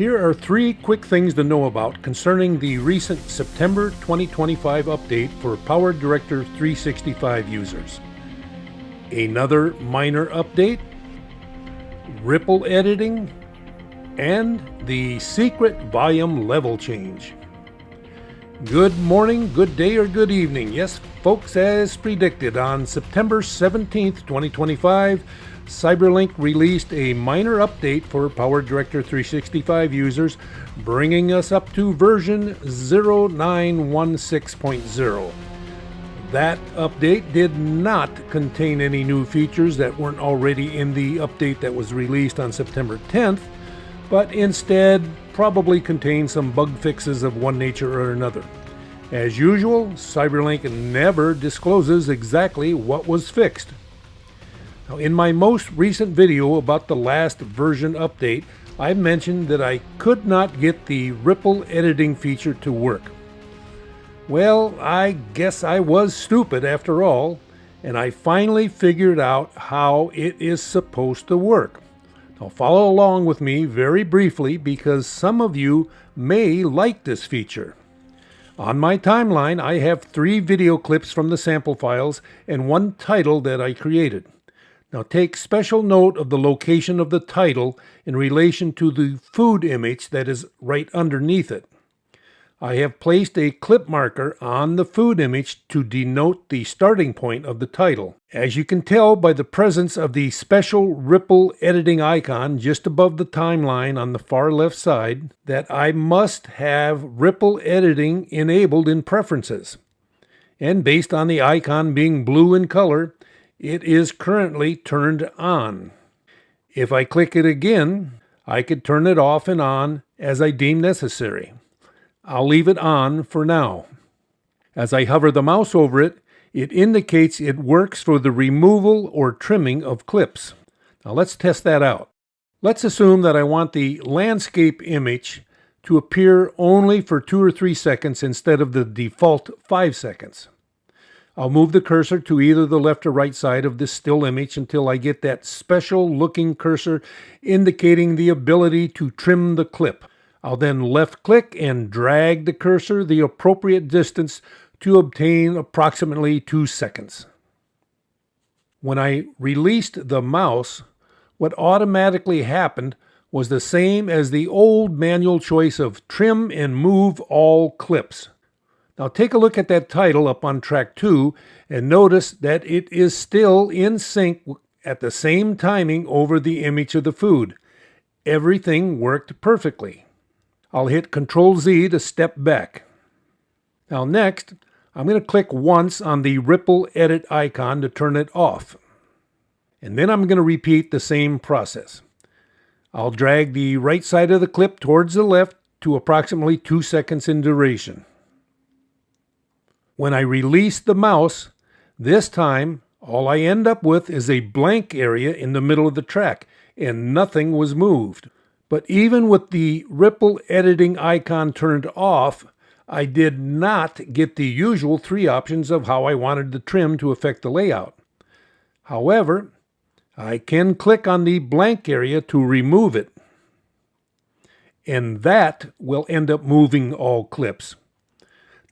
Here are 3 quick things to know about concerning the recent September 2025 update for PowerDirector 365 users. Another minor update, ripple editing, and the secret volume level change. Good morning, good day, or good evening. Yes, folks, as predicted, on September 17th, 2025, CyberLink released a minor update for PowerDirector 365 users, bringing us up to version 0916.0. That update did not contain any new features that weren't already in the update that was released on September 10th, but instead probably contained some bug fixes of one nature or another. As usual, CyberLink never discloses exactly what was fixed. Now, in my most recent video about the last version update, I mentioned that I could not get the ripple editing feature to work. Well, I guess I was stupid after all, and I finally figured out how it is supposed to work. Now, follow along with me very briefly because some of you may like this feature. On my timeline, I have 3 video clips from the sample files and 1 title that I created. Now take special note of the location of the title in relation to the food image that is right underneath it. I have placed a clip marker on the food image to denote the starting point of the title. As you can tell by the presence of the special ripple editing icon just above the timeline on the far left side, that I must have ripple editing enabled in preferences. And based on the icon being blue in color, it is currently turned on. If I click it again, I could turn it off and on as I deem necessary. I'll leave it on for now. As I hover the mouse over it, it indicates it works for the removal or trimming of clips. Now let's test that out. Let's assume that I want the landscape image to appear only for 2 or 3 seconds instead of the default 5 seconds. I'll move the cursor to either the left or right side of this still image until I get that special looking cursor indicating the ability to trim the clip. I'll then left click and drag the cursor the appropriate distance to obtain approximately 2 seconds. When I released the mouse, what automatically happened was the same as the old manual choice of trim and move all clips. Now take a look at that title up on track 2 and notice that it is still in sync at the same timing over the image of the food. Everything worked perfectly. I'll hit Ctrl-Z to step back. Now next, I'm going to click once on the ripple edit icon to turn it off. And then I'm going to repeat the same process. I'll drag the right side of the clip towards the left to approximately 2 seconds in duration. When I release the mouse, this time all I end up with is a blank area in the middle of the track, and nothing was moved. But even with the ripple editing icon turned off, I did not get the usual 3 options of how I wanted the trim to affect the layout. However, I can click on the blank area to remove it, and that will end up moving all clips.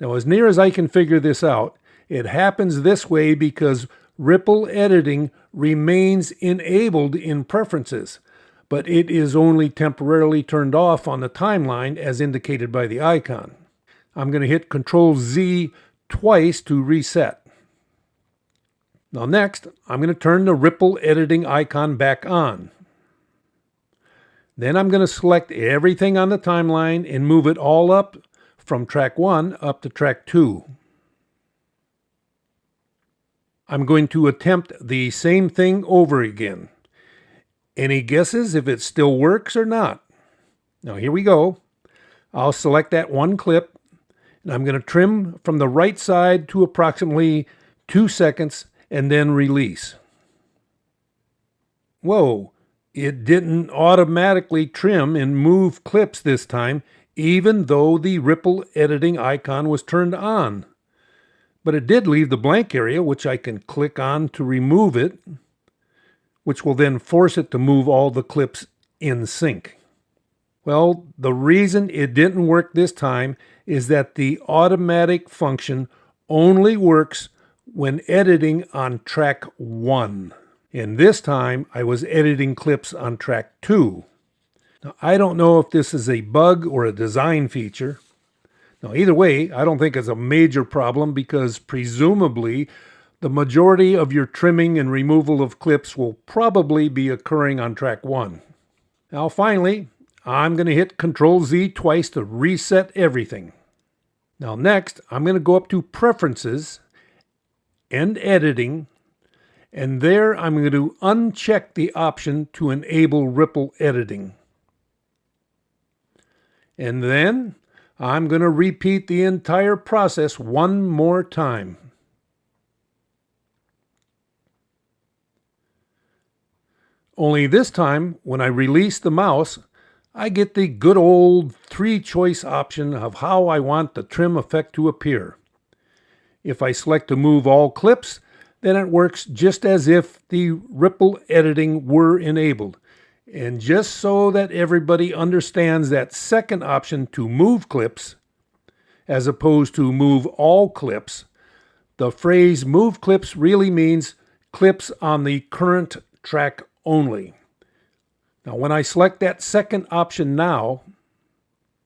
Now, as near as I can figure this out, it happens this way because ripple editing remains enabled in preferences, but it is only temporarily turned off on the timeline as indicated by the icon. I'm going to hit Ctrl-Z twice to reset. Now next, I'm going to turn the ripple editing icon back on. Then I'm going to select everything on the timeline and move it all up from track 1 up to track 2. I'm going to attempt the same thing over again. Any guesses if it still works or not? Now here we go. I'll select that 1 clip, and I'm going to trim from the right side to approximately 2 seconds and then release. Whoa, it didn't automatically trim and move clips this time, even though the ripple editing icon was turned on. But it did leave the blank area, which I can click on to remove it, which will then force it to move all the clips in sync. Well, the reason it didn't work this time is that the automatic function only works when editing on track 1. And this time I was editing clips on track 2. Now, I don't know if this is a bug or a design feature. Now, either way, I don't think it's a major problem because presumably the majority of your trimming and removal of clips will probably be occurring on track 1. Now, finally, I'm going to hit Control-Z twice to reset everything. Now, next, I'm going to go up to Preferences and Editing, and there I'm going to uncheck the option to enable ripple editing. And then I'm going to repeat the entire process one more time. Only this time, when I release the mouse, I get the good old 3-choice option of how I want the trim effect to appear. If I select to move all clips, then it works just as if the ripple editing were enabled. And just so that everybody understands that second option to move clips, as opposed to move all clips, the phrase move clips really means clips on the current track only. Now, when I select that second option now,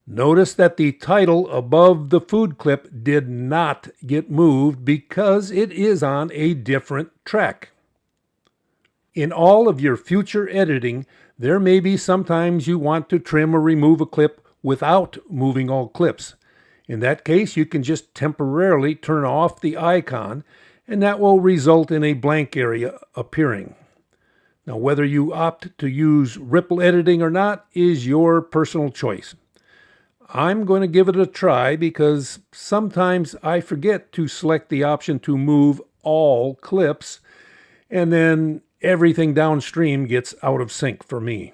notice that the title above the food clip did not get moved because it is on a different track. In all of your future editing, there may be sometimes you want to trim or remove a clip without moving all clips. In that case, you can just temporarily turn off the icon, and that will result in a blank area appearing. Now, whether you opt to use ripple editing or not is your personal choice. I'm going to give it a try because sometimes I forget to select the option to move all clips, and then everything downstream gets out of sync for me.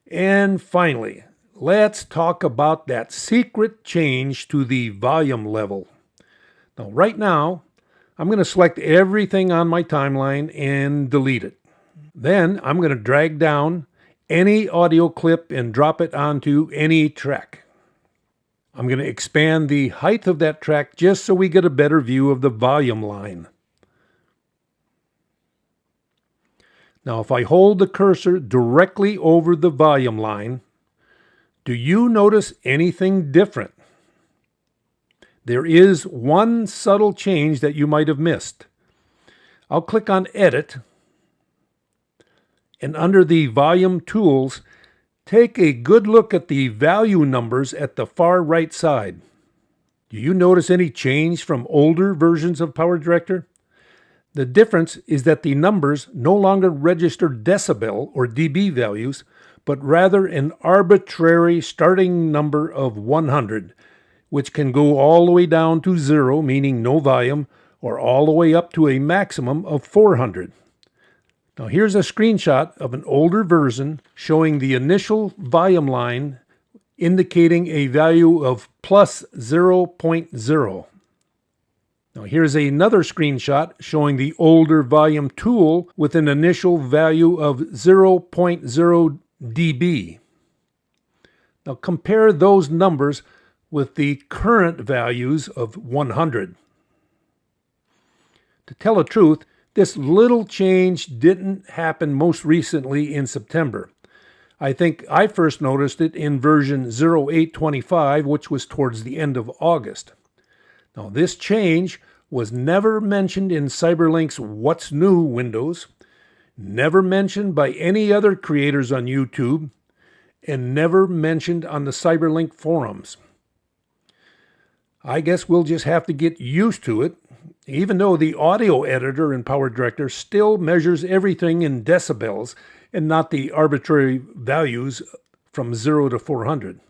And finally, let's talk about that secret change to the volume level. Now, right now, I'm going to select everything on my timeline and delete it. Then I'm going to drag down any audio clip and drop it onto any track. I'm going to expand the height of that track just so we get a better view of the volume line. Now, if I hold the cursor directly over the volume line, do you notice anything different? There is one subtle change that you might have missed. I'll click on Edit, and under the Volume Tools, take a good look at the value numbers at the far right side. Do you notice any change from older versions of PowerDirector? The difference is that the numbers no longer register decibel or dB values, but rather an arbitrary starting number of 100, which can go all the way down to 0, meaning no volume, or all the way up to a maximum of 400. Now here's a screenshot of an older version showing the initial volume line indicating a value of plus 0.0. Now here's another screenshot showing the older volume tool with an initial value of 0.0 dB. Now compare those numbers with the current values of 100. To tell the truth, this little change didn't happen most recently in September. I think I first noticed it in version 0825, which was towards the end of August. Now, this change was never mentioned in CyberLink's What's New windows, never mentioned by any other creators on YouTube, and never mentioned on the CyberLink forums. I guess we'll just have to get used to it, even though the audio editor in PowerDirector still measures everything in decibels and not the arbitrary values from 0 to 400.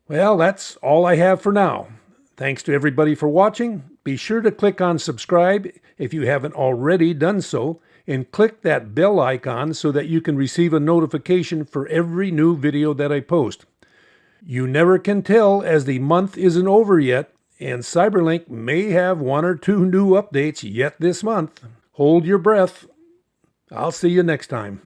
Well, that's all I have for now. Thanks to everybody for watching. Be sure to click on subscribe if you haven't already done so, and click that bell icon so that you can receive a notification for every new video that I post. You never can tell, as the month isn't over yet, and CyberLink may have 1 or 2 new updates yet this month. Hold your breath. I'll see you next time.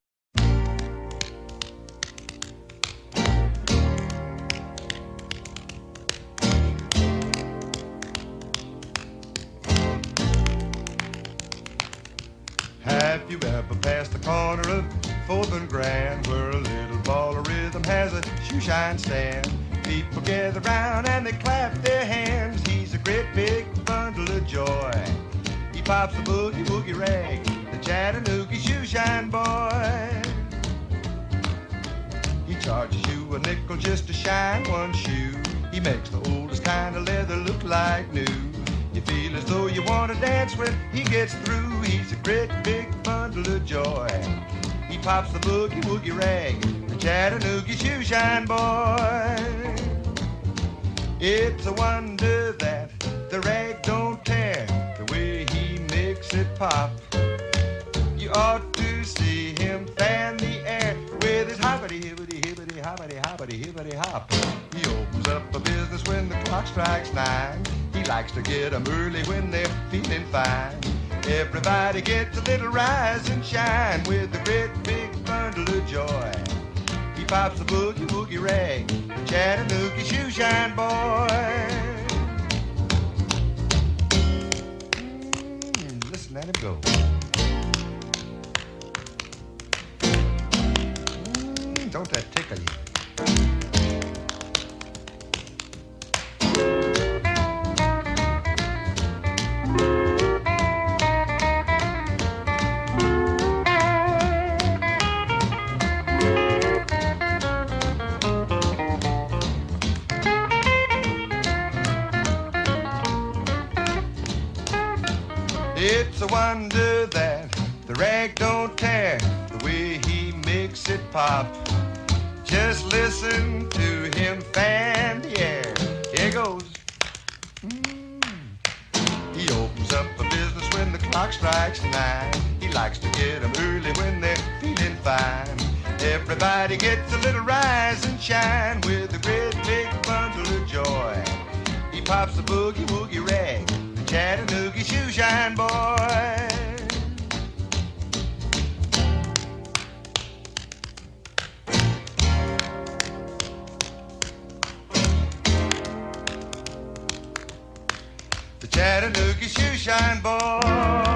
up past the corner of 4th and Grand, where a little ball of rhythm has a shoeshine stand. People gather round and they clap their hands. He's a great big bundle of joy. He pops a boogie woogie rag, the Chattanooga shoeshine boy. He charges you a nickel just to shine one shoe. He makes the oldest kind of leather look like new. You feel as though you want to dance when he gets through. He's a great big bundle of joy. He pops the boogie woogie rag, the Chattanooga shoeshine boy. It's a wonder that the rag don't tear, the way he makes it pop. You ought to see him fan the air with his hoppity hibbity hibbity hoppity hoppity hibbity hop. He opens up a business when the clock strikes 9. He likes to get 'em early when they're feeling fine. Everybody gets a little rise and shine with a great big bundle of joy. He pops the boogie woogie rag, the Chattanooga shoeshine boy. Listen at him go. Don't that tickle you? It's a wonder that the rag don't tear, the way he makes it pop. Just listen to him fan the air. Here goes. He opens up a business when the clock strikes 9. He likes to get 'em early when they're feeling fine. Everybody gets a little rise and shine with a great big bundle of joy. He pops the boogie woogie rag, the Chattanooga shoeshine boy. The Chattanooga shoeshine boy.